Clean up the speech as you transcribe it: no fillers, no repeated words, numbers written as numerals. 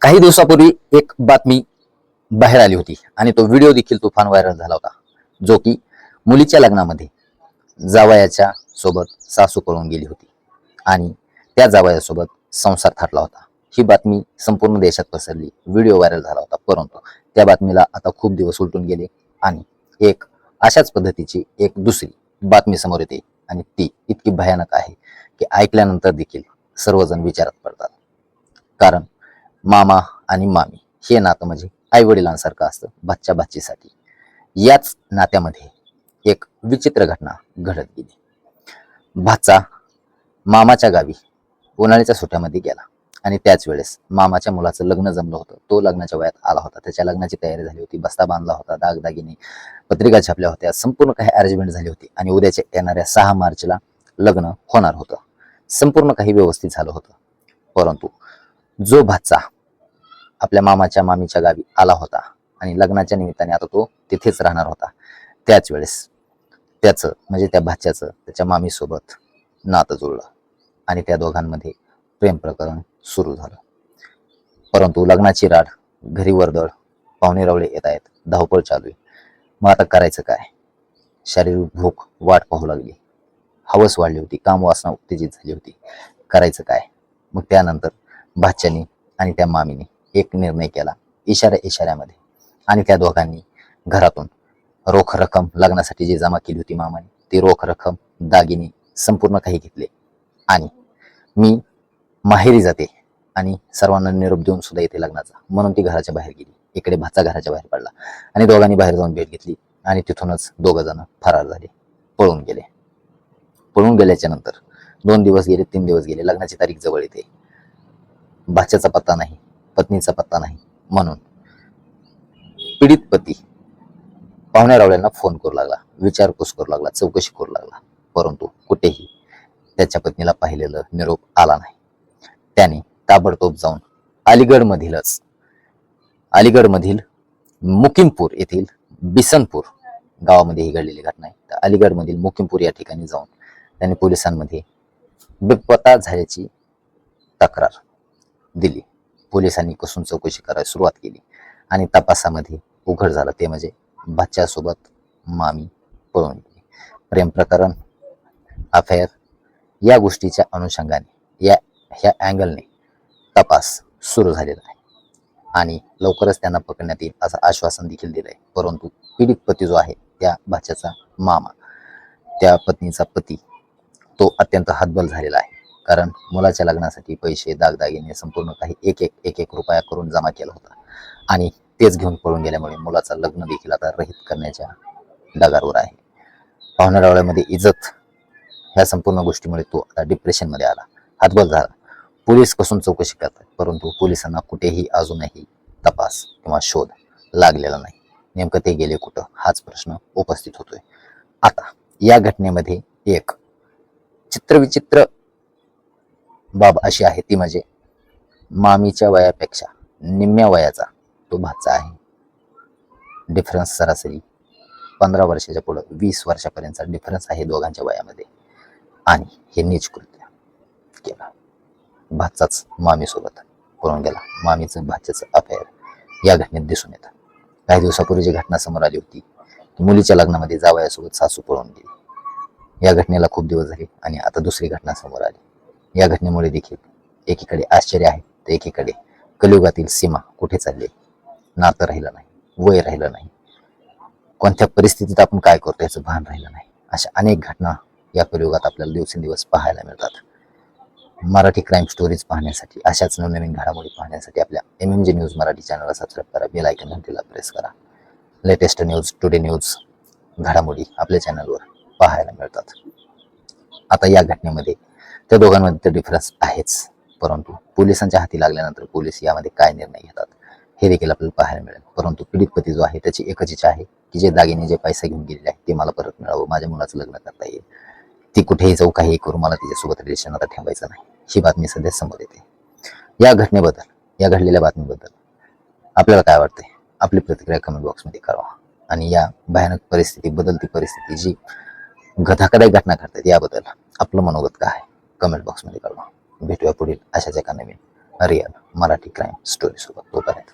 काही दिवसापूर्वी एक बातमी बाहेर आली होती आणि तो व्हिडिओ देखील तुफान व्हायरल झाला होता, जो की मुलीच्या लग्नामध्ये जावयाच्या सोबत सासू पळून गेली होती आणि त्या जावयासोबत संसार थाटला होता. ही बातमी संपूर्ण देशात पसरली, व्हिडिओ व्हायरल झाला होता. परंतु त्या बातमीला आता खूप दिवस उलटून गेले आणि एक अशाच पद्धतीची एक दुसरी बातमी समोर येते आणि ती इतकी भयानक आहे की ऐकल्यानंतर देखील सर्वजण विचारात पडतात. कारण मामा आणि मामी हे नातं म्हणजे आई वडिलांसारखं असतं भाच्या भाचीसाठी. याच नात्यामध्ये एक विचित्र घटना घडत गेली. भाचा मामाच्या गावी उन्हाळ्याच्या सुट्ट्यामध्ये गेला आणि त्याच वेळेस मामाच्या मुलाचं लग्न जमलं होतं. तो लग्नाच्या वयात आला होता, त्याच्या लग्नाची तयारी झाली होती, बस्ता बांधला होता, दागदागिने पत्रिका छापल्या होत्या, संपूर्ण काही अरेंजमेंट झाली होती आणि उद्याच्या येणाऱ्या 6 मार्चला लग्न होणार होतं. संपूर्ण काही व्यवस्थित झालं होतं. परंतु जो भाचा आपल्या मामाच्या मामीच्या गावी आला होता आणि लग्नाच्या निमित्ताने आता तो तिथेच राहणार होता, त्याच वेळेस त्याचं म्हणजे त्या भाच्याचं त्याच्या मामीसोबत नातं जुळलं आणि त्या दोघांमध्ये प्रेम प्रकरण सुरू झालं. परंतु लग्नाची राड, घरी वर्दळ, पाहुणे रावळे येत आहेत, धावपळ चालू आहे. मग आता करायचं काय? शारीरिक भूक वाट पाहू लागली, हवस वाढली होती, काम वासना उत्तेजित झाली होती. करायचं काय? मग त्यानंतर भाच्यानी आणि त्या मामीने एक निर्णय केला, इशाऱ्यामध्ये, आणि त्या दोघांनी घरातून रोख रक्कम लग्नासाठी जी जमा केली होती मामाने, ती रोख रक्कम, दागिने संपूर्ण काही घेतले आणि मी माहेरी जाते आणि सर्वांना निरोप देऊन सुद्धा येते लग्नाचा म्हणून ती घराच्या बाहेर गेली. इकडे भाचा घराच्या बाहेर पडला आणि दोघांनी बाहेर जाऊन भेट घेतली आणि तिथूनच दोघ जण फरार झाले, पळून गेले. पळून गेल्याच्या नंतर 2 दिवस गेले, 3 दिवस गेले, लग्नाची तारीख जवळ येते. भाच्याचा पत्ता नाही, पत्नीचा पत्ता नाही, म्हणून पीडित पती पाहुण्या रावळ्यांना फोन करू लागला, विचारपूस करू लागला, चौकशी करू लागला. परंतु कुठेही त्याच्या पत्नीला पाहिलेलं निरोप आला नाही. त्याने ताबडतोब जाऊन अलीगडमधील मुकिमपूर येथील बिसनपूर गावामध्ये ही घडलेली घटना आहे. तर अलीगडमधील मुकिमपूर या ठिकाणी जाऊन त्याने पोलिसांमध्ये बेपत्ता झाल्याची तक्रार दिली. पोलिसांनी कसून चौकशी करायला सुरुवात केली आणि तपासामध्ये उघड झालं ते म्हणजे भाच्यासोबत मामी पळून गेली. प्रेम प्रकरण, अफेअर या गोष्टीच्या अनुषंगाने ह्या अँगलने तपास सुरू झालेला आहे आणि लवकरच त्यांना पकडण्यात येईल असं आश्वासन देखील दिलंय. परंतु पीडित पती जो आहे, त्या भाच्याचा मामा, त्या पत्नीचा पती, तो अत्यंत हतबल झालेला आहे. कारण मुलाच्या लग्नासाठी पैसे, दागदागिने संपूर्ण काही एक एक रुपया करून जमा केला होता आणि तेच घेऊन पळून गेल्यामुळे मुलाचं लग्न देखील आता रहित करण्याच्या डगावर आहे. पाहुण्या रावळ्यामध्ये इज्जत, ह्या संपूर्ण गोष्टीमुळे तो आता डिप्रेशनमध्ये आला, हतबल झाला. पोलीस कसून चौकशी करतात, परंतु पोलिसांना कुठेही अजूनही तपास किंवा शोध लागलेला नाही. नेमकं ते गेले कुठं, हाच प्रश्न उपस्थित होतोय. आता या घटनेमध्ये एक चित्रविचित्र बाब अशी आहे, ती म्हणजे मामीच्या वयापेक्षा निम्म्या वयाचा तो भाचा आहे. डिफरन्स सरासरी 15 वर्षाच्या पुढं 20 वर्षापर्यंतचा डिफरन्स आहे दोघांच्या वयामध्ये आणि हे नीच कृत्य केलं. भाचाच मामीसोबत पळून गेला. मामीचं भाच्याचं अफेअर या घटनेत दिसून येतं. काही दिवसापूर्वी जी घटना समोर आली होती की मुलीच्या लग्नामध्ये जावयासोबत सासू पळून गेली, या घटनेला खूप दिवस झाले आणि आता दुसरी घटना समोर आली. या घटनेमुळे देखील एकीकडे आश्चर्य आहे तर एकीकडे कलियुगातील सीमा कुठे चालली, नातं राहिलं नाही, वय राहिलं नाही, कोणत्या परिस्थितीत आपण काय करतो याचं भान राहिलं नाही. अशा अनेक घटना या कलियुगात आपल्याला दिवसेंदिवस पाहायला मिळतात. मराठी क्राईम स्टोरीज पाहण्यासाठी, अशाच नवनवीन घडामोडी पाहण्यासाठी आपल्या MMG न्यूज मराठी चॅनलला सबस्क्राईब करा, बेल आयकॉन घंटीला प्रेस करा. लेटेस्ट न्यूज, टुडे न्यूज, घडामोडी आपल्या चॅनलवर पाहायला मिळतात. आता या घटनेमध्ये त्या दोघांमध्ये तर डिफरन्स आहेच, परंतु पोलिसांच्या हाती लागल्यानंतर पोलीस यामध्ये काय निर्णय घेतात हे देखील आपल्याला पाहायला मिळेल. परंतु पीडित पती जो आहे त्याची एकच इच्छा आहे की जे दागिने, जे पैसे घेऊन गेलेले आहेत ते मला परत मिळावं, माझ्या मुलाचं लग्न करता येईल. ती कुठेही जाऊ, काही करू, मला तिच्यासोबत रिलेशन आता ठेवायचं नाही. ही बातमी सध्या समोर येते. या घटनेबद्दल, या घडलेल्या बातमीबद्दल आपल्याला काय वाटतंय? आपली प्रतिक्रिया कमेंट बॉक्समध्ये कळवा आणि या भयानक परिस्थिती, बदलती परिस्थिती, जी धक्कादायक घटना घडतात, याबद्दल आपलं मनोगत काय आहे कमेंट बॉक्समध्ये कळवा. भेटूया पुढील अशाच एका नवीन रिअल मराठी क्राईम स्टोरी सोबत. तोपर्यंत